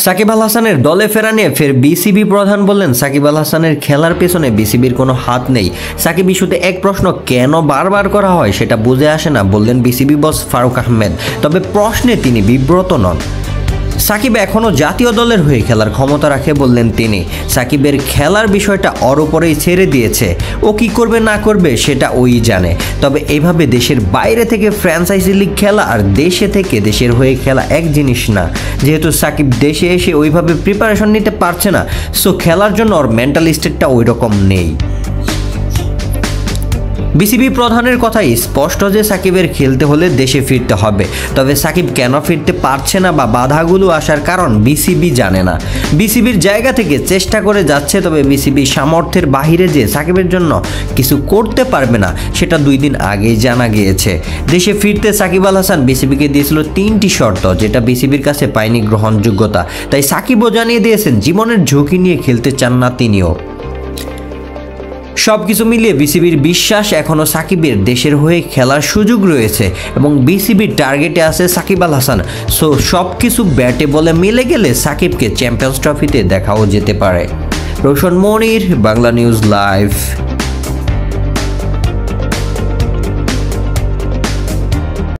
সাকিব আল হাসানের দলে ফেরা নিয়ে ফের বিসিবি প্রধান বললেন সাকিব আল হাসানের খেলার পেছনে বিসিবির কোনো হাত নেই। সাকিব ইস্যুতে এক প্রশ্ন কেন বারবার করা হয় সেটা বুঝে আসে না বললেন বিসিবি বস ফারুক আহমেদ। তবে প্রশ্নে তিনি বিব্রত নন। সাকিব এখনও জাতীয় দলের হয়ে খেলার ক্ষমতা রাখে বললেন তিনি। সাকিবের খেলার বিষয়টা ওর উপরেই ছেড়ে দিয়েছে, ও কি করবে না করবে সেটা ওই জানে। তবে এভাবে দেশের বাইরে থেকে ফ্র্যাঞ্চাইজি লিগ খেলা আর দেশে থেকে দেশের হয়ে খেলা এক জিনিস না। যেহেতু সাকিব দেশে এসে ওইভাবে প্রিপারেশন নিতে পারছে না, সো খেলার জন্য ওর মেন্টাল স্টেটটা ওই রকম নেই। বিসিবি প্রধানের কথাই স্পষ্ট যে সাকিবের খেলতে হলে দেশে ফিরতে হবে। তবে সাকিব কেন ফিরতে পারছে না বা বাধাগুলো আসার কারণ বিসিবি জানে না। বিসিবির জায়গা থেকে চেষ্টা করে যাচ্ছে, তবে বিসিবি সামর্থ্যের বাহিরে যে সাকিবের জন্য কিছু করতে পারবে না সেটা 2 দিন আগেই জানা গিয়েছে। দেশে ফিরতে সাকিব আল হাসান বিসিবিকে দিয়েছিল 3টি শর্ত, যেটা বিসিবির কাছে পায়নি গ্রহণযোগ্যতা। তাই সাকিবও জানিয়ে দিয়েছেন জীবনের ঝুঁকি নিয়ে খেলতে চান না তিনিও। সবকিছু মিলিয়ে বিসিবির বিশ্বাস এখনও সাকিবের দেশের হয়ে খেলার সুযোগ রয়েছে এবং বিসিবির টার্গেটে আছে সাকিব আল হাসান। সো সবকিছু ব্যাটে বলে মিলে গেলে সাকিবকে চ্যাম্পিয়ন্স ট্রফিতে দেখাও যেতে পারে। রোশন মনির, বাংলা নিউজ লাইভ।